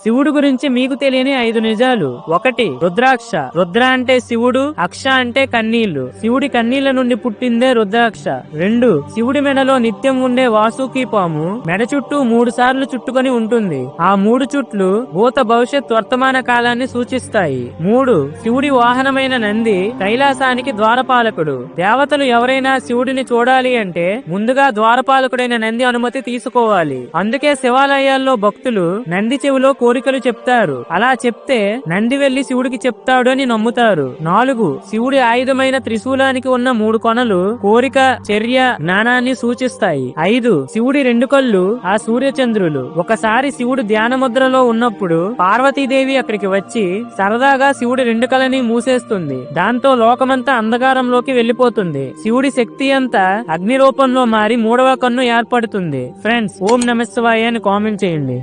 శివుడు గురించి మీకు తెలియని 5 నిజాలు. 1. రుద్రాక్ష. రుద్ర అంటే శివుడు, అక్ష అంటే కన్నీళ్లు. శివుడి కన్నీళ్ల నుండి పుట్టిందే రుద్రాక్ష. 2. శివుడి మెడలో నిత్యం ఉండే వాసుకి పాము మెడ చుట్టూ 3 సార్లు చుట్టుకొని ఉంటుంది. ఆ 3 చుట్లు భూత భవిష్యత్ వర్తమాన కాలాన్ని సూచిస్తాయి. 3. శివుడి వాహనమైన నంది కైలాసానికి ద్వారపాలకుడు. దేవతలు ఎవరైనా శివుడిని చూడాలి అంటే ముందుగా ద్వారపాలకుడైన నంది అనుమతి తీసుకోవాలి. అందుకే శివాలయాల్లో భక్తులు నంది చెవిలో కోరికలు చెప్తారు. అలా చెప్తే నంది వెళ్లి శివుడికి చెప్తాడు అని నమ్ముతారు. 4. శివుడి ఆయుధమైన త్రిశూలానికి ఉన్న 3 కొనలు కోరిక, చర్య, జ్ఞానాన్ని సూచిస్తాయి. 5. శివుడి 2 కళ్ళు ఆ సూర్యచంద్రులు. ఒకసారి శివుడు ధ్యాన ముద్రలో ఉన్నప్పుడు పార్వతీదేవి అక్కడికి వచ్చి సరదాగా శివుడి 2 కళ్ళని మూసేస్తుంది. దాంతో లోకమంతా అంధకారంలోకి వెళ్లిపోతుంది. శివుడి శక్తి అంతా అగ్ని రూపంలో మారి 3వ కన్ను ఏర్పడుతుంది. ఫ్రెండ్స్, ఓం నమః శివాయ అని కామెంట్ చేయండి.